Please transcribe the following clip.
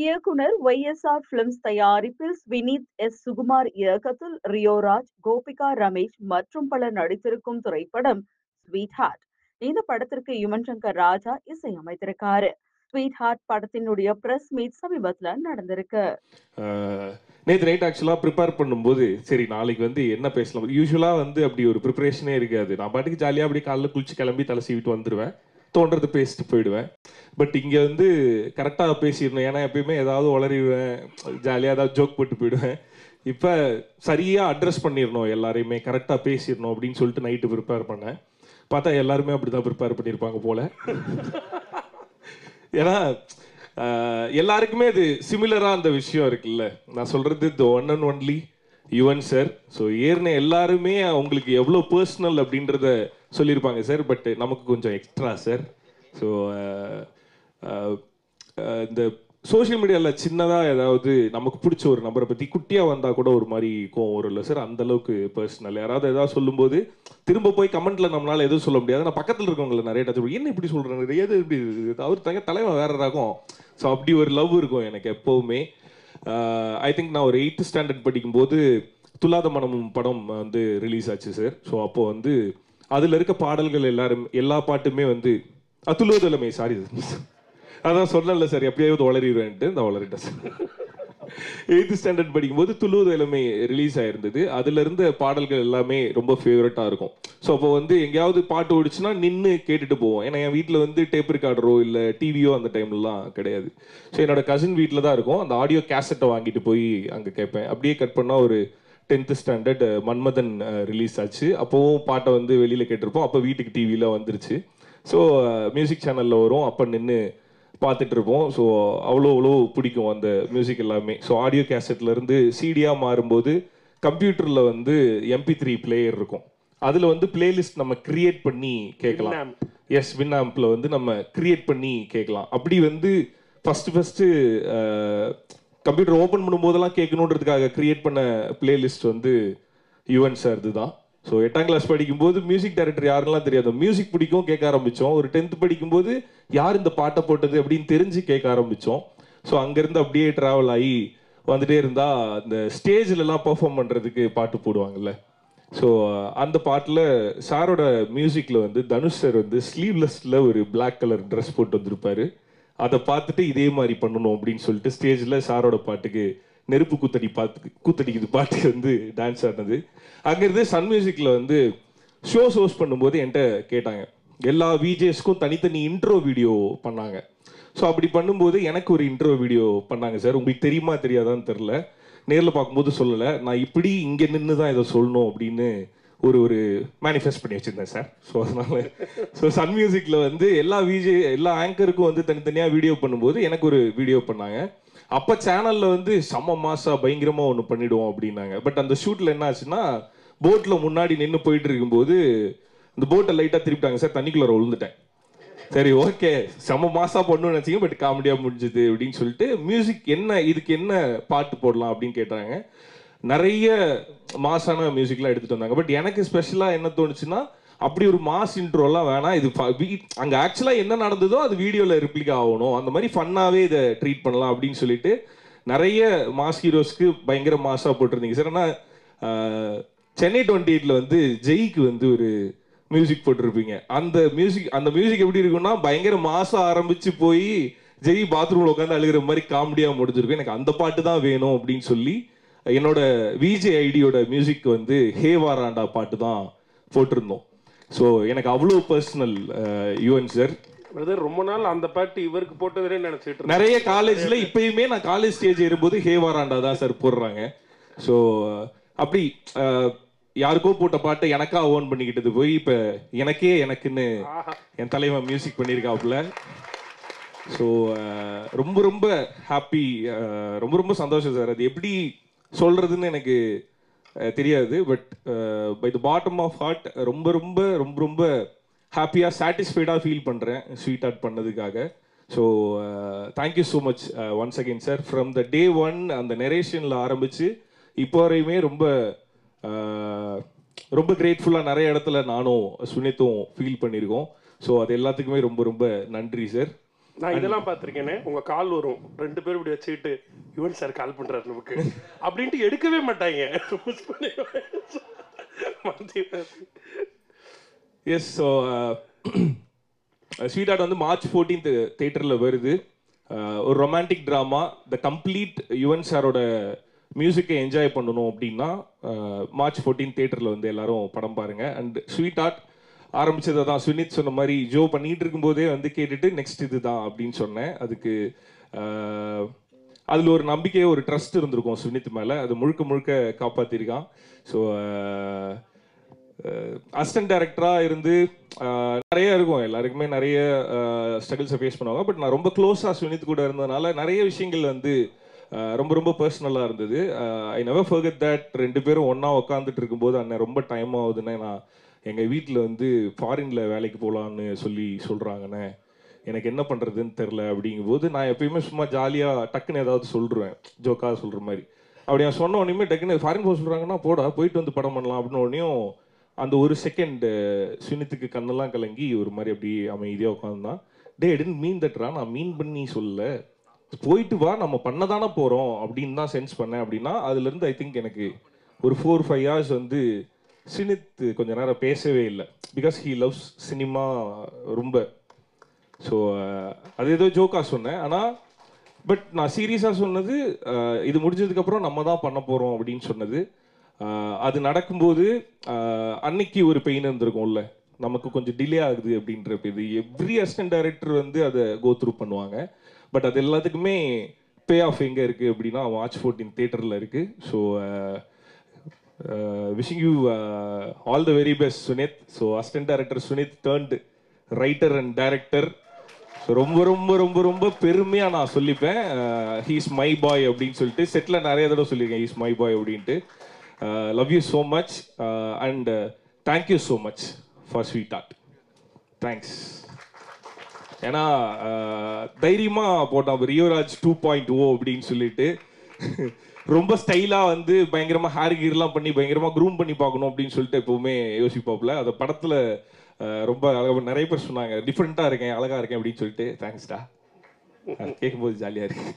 இயக்குனர் ஒய்.எஸ்.ஆர் பிலிம்ஸ் தயாரிப்பில் வினீத் எஸ். சுகுமார் இயக்கத்தில் ரியோராஜ், கோபிகா ரமேஷ் மற்றும் பலர் நடித்திருக்கும் திரைப்படம் ஸ்வீட் ஹார்ட். இந்த படத்திற்கு யுவன் சங்கர் ராஜா இசையமைத்திருக்காரு. ஸ்வீட் ஹார்ட் படத்தினுடைய பிரஸ் மீட் சமீபத்துல நடந்திருக்கு. நேற்று நைட் ஆக்சுவலாக ப்ரிப்பேர் பண்ணும்போது சரி நாளைக்கு வந்து என்ன பேசலாம். யூஸ்வலாக வந்து அப்படி ஒரு ப்ரிப்பரேஷனே இருக்காது. நான் பாட்டுக்கு ஜாலியாக அப்படி காலைல குளிச்சு கிளம்பி தலை சீவிட்டு வந்துடுவேன், தோன்றது பேசிட்டு போயிடுவேன். பட் இங்கே வந்து கரெக்டாக பேசிடணும். ஏன்னா எப்பயுமே ஏதாவது உளறிடுவேன், ஜாலியாக ஏதாவது ஜோக் போட்டு போயிடுவேன். இப்போ சரியாக அட்ரஸ் பண்ணிடணும், எல்லாரையுமே கரெக்டாக பேசிடணும் அப்படின்னு சொல்லிட்டு நைட்டு ப்ரிப்பேர் பண்ணேன். பார்த்தா எல்லாருமே அப்படி தான் ப்ரிப்பேர் பண்ணியிருப்பாங்க போல். ஏன்னா எல்லாருக்குமே அது சிமிலராக அந்த விஷயம் இருக்குல்ல. நான் சொல்கிறது the one and only Yuvan sir. So ஏறின எல்லாருமே அவங்களுக்கு எவ்வளோ பர்சனல் அப்படின்றத சொல்லியிருப்பாங்க சார். பட் நமக்கு கொஞ்சம் எக்ஸ்ட்ரா சார். ஸோ இந்த சோஷியல் மீடியாவில் சின்னதாக ஏதாவது நமக்கு பிடிச்ச ஒரு நபரை பற்றி குட்டியாக வந்தால் கூட ஒரு மாதிரி கோவம் வரும் இல்லை சார். அந்தளவுக்கு பர்சனல். யாராவது ஏதாவது சொல்லும்போது திரும்ப போய் கமெண்ட்டில் நம்மளால் எதுவும் சொல்ல முடியாது. நான் பக்கத்தில் இருக்கவங்களை நிறைய டச் என்ன இப்படி சொல்கிறேன், எது இப்படி அவர் தலைவன் வேற ராகும். ஸோ அப்படி ஒரு லவ் இருக்கும் எனக்கு எப்போவுமே. ஐ திங்க் நான் ஒரு 8th ஸ்டாண்டர்ட் படிக்கும்போது துலாத மனமும் படம் வந்து ரிலீஸ் ஆச்சு சார். ஸோ அப்போது வந்து அதில் இருக்க பாடல்கள் எல்லா பாட்டுமே வந்து துளுவதலமை சாரி அதான் சொல்லல சார், எப்பயாவது வளரிடுவேன்ட்டு இந்த வளரிட்டேன் சார். 8th ஸ்டாண்டர்ட் படிக்கும்போது துளுவதலமை ரிலீஸ் ஆயிருந்தது. அதுல இருந்த பாடல்கள் எல்லாமே ரொம்ப ஃபேவரட்டாக இருக்கும். ஸோ அப்போ வந்து எங்கேயாவது பாட்டு ஓடிச்சுன்னா நின்று கேட்டுட்டு போவோம். ஏன்னா என் வீட்டில் வந்து டேப் ரெக்கார்டரோ இல்லை டிவியோ அந்த டைம்லலாம் கிடையாது. ஸோ என்னோட கசின் வீட்டில் தான் இருக்கும். அந்த ஆடியோ கேசட்டை வாங்கிட்டு போய் அங்கே கேட்பேன். அப்படியே கட் பண்ணால் ஒரு 10th ஸ்டாண்டர்ட் மன்மதன் ரிலீஸ் ஆச்சு. அப்போவும் பாட்டை வந்து வெளியில் கேட்டிருப்போம். அப்போ வீட்டுக்கு டிவியில் வந்துருச்சு. ஸோ மியூசிக் சேனலில் வரும், அப்போ நின்று பார்த்துட்டு இருப்போம். ஸோ அவ்வளோ பிடிக்கும் அந்த மியூசிக் எல்லாமே. ஸோ ஆடியோ கேசட்லேருந்து சிடியாக மாறும்போது கம்ப்யூட்டரில் வந்து MP3 பிளேயர் இருக்கும். அதில் வந்து பிளேலிஸ்ட் நம்ம கிரியேட் பண்ணி கேட்கலாம். எஸ், வின்னாம்பில் வந்து நம்ம கிரியேட் பண்ணி கேட்கலாம். அப்படி வந்து ஃபஸ்ட்டு கம்ப்யூட்டர் ஓப்பன் பண்ணும்போதெல்லாம் கேட்கணுன்றதுக்காக கிரியேட் பண்ண பிளேலிஸ்ட் வந்து யுவன் சார் இதுதான். ஸோ 8ஆம் கிளாஸ் படிக்கும்போது மியூசிக் டைரக்டர் யாருன்னெலாம் தெரியாது. மியூசிக் பிடிக்கும், கேட்க ஆரம்பித்தோம். ஒரு 10th படிக்கும்போது யார் இந்த பாட்டை போட்டது அப்படின்னு தெரிஞ்சு கேட்க ஆரம்பித்தோம். ஸோ அங்கேருந்து அப்படியே ட்ராவல் ஆகி வந்துட்டே இருந்தால் இந்த ஸ்டேஜிலலாம் பர்ஃபார்ம் பண்ணுறதுக்கு பாட்டு போடுவாங்கல்ல. ஸோ அந்த பாட்டில் சாரோட மியூசிக்கில் வந்து தனுஷ் சார் வந்து ஸ்லீவ்லெஸ்ஸில் ஒரு பிளாக் கலர் ட்ரெஸ் போட்டு வந்திருப்பார். அதை பார்த்துட்டு இதே மாதிரி பண்ணணும் அப்படின்னு சொல்லிட்டு ஸ்டேஜில் சாரோட பாட்டுக்கு நெருப்பு கூத்தடிக்குது பாட்டுக்கு வந்து டான்ஸ் ஆடினது. அங்கேருந்து சன் மியூசிக்கில் வந்து ஷோஸ் ஹோஸ்ட் பண்ணும்போது என்கிட்ட கேட்டாங்க. எல்லா விஜேஸ்க்கும் தனித்தனி இன்ட்ரோ வீடியோ பண்ணாங்க. ஸோ அப்படி பண்ணும்போது எனக்கு ஒரு இன்ட்ரோ வீடியோ பண்ணாங்க சார். உங்களுக்கு தெரியுமா தெரியாதான்னு தெரில, நேரில் பார்க்கும்போது சொல்லலை. நான் இப்படி இங்கே நின்று தான் இதை சொல்லணும் அப்படின்னு ஒரு மேனிஃபெஸ்ட் பண்ணி வச்சுருந்தேன் சார். ஸோ அதனால் சன் மியூசிக்கில் வந்து எல்லா ஆங்கருக்கும் வந்து தனித்தனியாக வீடியோ பண்ணும்போது எனக்கு ஒரு வீடியோ பண்ணாங்க. அப்போ சேனலில் வந்து செம்ம மாசாக பயங்கரமாக ஒன்று பண்ணிவிடுவோம் அப்படின்னாங்க. பட் அந்த ஷூட்டில் என்ன ஆச்சுன்னா, போட்டில் முன்னாடி நின்று போயிட்டு இருக்கும்போது இந்த போட்டை லைட்டாக திருப்பிட்டாங்க சார். தண்ணிக்குள்ளே விழுந்துட்டேன். சரி ஓகே, செம்ம மாசாக பண்ணணும்னு நினச்சிங்க, பட் காமெடியாக முடிஞ்சுது அப்படின்னு சொல்லிட்டு மியூசிக் இதுக்கு என்ன பாட்டு போடலாம் அப்படின்னு கேட்டாங்க. நிறைய மாசான மியூசிக்லாம் எடுத்துகிட்டு வந்தாங்க. பட் எனக்கு ஸ்பெஷலாக என்ன தோணுச்சுன்னா, அப்படி ஒரு மாஸ் இன்ட்ரோலாம் வேணாம். இது அங்கே ஆக்சுவலாக என்ன நடந்ததோ அது வீடியோவில் ரிப்ளிகா ஆகணும். அந்த மாதிரி ஃபன்னாகவே இதை ட்ரீட் பண்ணலாம் அப்படின்னு சொல்லிட்டு நிறைய மாஸ் ஹீரோஸ்க்கு பயங்கர மாஸாக போட்டிருந்தீங்க சார். ஆனால் சென்னை 28 வந்து ஜெய்க்கு வந்து ஒரு மியூசிக் போட்டிருப்பீங்க. அந்த மியூசிக் எப்படி இருக்குன்னா, பயங்கர மாசம் ஆரம்பிச்சு போய் ஜெய் பாத்ரூமில் உட்காந்து அழுகிற மாதிரி காமெடியாக முடிஞ்சிருக்கும். எனக்கு அந்த பாட்டு தான் வேணும் அப்படின்னு சொல்லி என்னோட VJID-யோட மியூசிக் வந்து ஹே வாராண்டா பாட்டு தான் போட்டிருந்தோம். ஸோ எனக்கு அவ்வளோ பர்சனல் யுவன் சார். ரொம்ப நாள் அந்த பாட்டு இவருக்கு போட்டதே நினைச்சிட்டு நிறைய காலேஜில் இப்பயுமே நான் காலேஜ் ஸ்டேஜ் ஏறும்போது ஹே வாராண்டா தான் சார் போடுறாங்க. ஸோ அப்படி யாருக்கோ போட்ட பாட்டை எனக்கா ஓன் பண்ணிக்கிட்டது போய் இப்போ எனக்குன்னு என் தலைவன் மியூசிக் பண்ணியிருக்காப்புல. ஸோ ரொம்ப ஹாப்பி, ரொம்ப சந்தோஷம் சார். அது எப்படி சொல்கிறதுன்னு எனக்கு தெரியாது. But by the bottom of heart ரொம்ப ஹாப்பியாக சாட்டிஸ்ஃபைடாக ஃபீல் பண்ணுறேன் ஸ்வீட் ஹார்ட் பண்ணதுக்காக. So thank you so much once again sir. From the day 1 அந்த நெரேஷனில் ஆரம்பித்து இப்போ வரையுமே ரொம்ப கிரேட்ஃபுல்லாக நிறைய இடத்துல நானும் சுனித்தும் ஃபீல் பண்ணியிருக்கோம். ஸோ அது எல்லாத்துக்குமே ரொம்ப நன்றி சார். நான் இதெல்லாம் பார்த்துருக்கேனே, உங்க கால் வரும் 2 பேரும் இப்படி வச்சுக்கிட்டு யுவன் சார் கால் பண்றாரு நமக்கு அப்படின்ட்டு எடுக்கவே மாட்டாங்க. எஸ். ஸோ ஸ்வீட் ஹார்ட் வந்து மார்ச் 14th தியேட்டரில் வருது. ஒரு romantic drama. The complete Yuvan சாரோட மியூசிக்கை என்ஜாய் பண்ணணும் அப்படின்னா மார்ச் 14 தியேட்டரில் வந்து எல்லாரும் படம் பாருங்க. அண்ட் ஸ்வீட் ஹார்ட் ஆரம்பிச்சதை தான் சுனித் சொன்ன மாதிரி ஜோ பண்ணிட்டு இருக்கும்போதே வந்து கேட்டுட்டு நெக்ஸ்ட் இது தான் அப்படின்னு சொன்னேன். அதுக்கு அதில் ஒரு நம்பிக்கையே ஒரு ட்ரஸ்ட் இருந்திருக்கும் சுனித் மேலே. அது முழுக்க முழுக்க காப்பாற்றிருக்கான். ஸோ அசிஸ்டன்ட் டைரக்டராக இருந்து நிறைய இருக்கும், எல்லாருக்குமே நிறைய ஸ்ட்ரகிள்ஸை ஃபேஸ் பண்ணுவாங்க. பட் நான் ரொம்ப க்ளோஸாக சுனித் கூட இருந்ததுனால நிறைய விஷயங்கள் வந்து ரொம்ப ரொம்ப பர்சனலாக இருந்தது. I never forget that. 2 பேரும் ஒன்றா உட்காந்துட்டு இருக்கும்போது அண்ணன் ரொம்ப டைம் ஆகுதுன்னு நான் எங்கள் வீட்டில் வந்து ஃபாரினில் வேலைக்கு போகலான்னு சொல்கிறாங்கண்ணே, எனக்கு என்ன பண்ணுறதுன்னு தெரில அப்படிங்கும்போது நான் எப்பயுமே சும்மா ஜாலியாக டக்குன்னு ஏதாவது சொல்லிடுவேன், ஜோக்காக சொல்கிற மாதிரி. அப்படி நான் சொன்ன உடனே டக்குன்னு ஃபாரின் போக சொல்கிறாங்கன்னா போடா போயிட்டு வந்து படம் பண்ணலாம் அப்படின்னு உடனேயும் அந்த ஒரு செகண்ட் சுனித்துக்கு கண்ணெல்லாம் கலங்கி ஒரு மாதிரி அப்படி அமைதியாக உட்காந்துதான். டே டென்ட் மீன் தட்ரா, நான் மீன் பண்ணி சொல்லலை, போயிட்டு வா நம்ம பண்ண தானே போகிறோம் அப்படின்னு தான் சென்ஸ் பண்ணேன். அப்படின்னா அதுலேருந்து ஐ திங்க் எனக்கு ஒரு 4-5 hours வந்து சுனித் கொஞ்ச நேரம் பேசவே இல்லை. பிகாஸ் ஹீ லவ்ஸ் சினிமா ரொம்ப. ஸோ அது ஏதோ ஜோக்காக சொன்னேன். ஆனால் பட் நான் சீரியஸாக சொன்னது இது முடிஞ்சதுக்கப்புறம் நம்ம தான் பண்ண போகிறோம் அப்படின்னு சொன்னது. அது நடக்கும்போது அன்னைக்கு ஒரு பெயின் இருந்திருக்கும்ல, நமக்கு கொஞ்சம் டிலே ஆகுது அப்படின்ற இது எவ்ரி அசிஸ்டன்ட் டைரக்டர் வந்து அதை கோ த்ரூ பண்ணுவாங்க. பட் அது எல்லாத்துக்குமே பே ஆஃப் எங்கே இருக்குது அப்படின்னா மார்ச் 14 தியேட்டரில் இருக்குது. So wishing you all the very best, Sunith. So assistant director Sunith turned writer and director. So ரொம்ப ரொம்ப ரொம்ப ரொம்ப பெருமையாக நான் சொல்லிப்பேன். ஹீஸ் மை பாய் அப்படின்னு சொல்லிட்டு செட்டில் நிறைய தடவை சொல்லியிருக்கேன், ஹீஸ் மை பாய் அப்படின்ட்டு. Love you so much and thank you so much for sweetheart. Thanks. ஏன்னா தைரியமாக போட்டான் ரியோராஜ் 2.0 அப்படின்னு சொல்லிட்டு ரொம்ப ஸ்டைலாக வந்து பயங்கரமாக ஹேர் கீர்லாம் பண்ணி பயங்கரமாக க்ரூம் பண்ணி பார்க்கணும் அப்படின்னு சொல்லிட்டு எப்போவுமே யோசிப்பாப்புல. அந்த படத்தில் ரொம்ப அழகாக நிறைய பேர் சொன்னாங்க டிஃப்ரெண்ட்டாக இருக்கேன், அழகாக இருக்கேன் அப்படின்னு சொல்லிட்டு. தேங்க்ஸ்டா, கேட்கும்போது ஜாலியாக இருக்கு.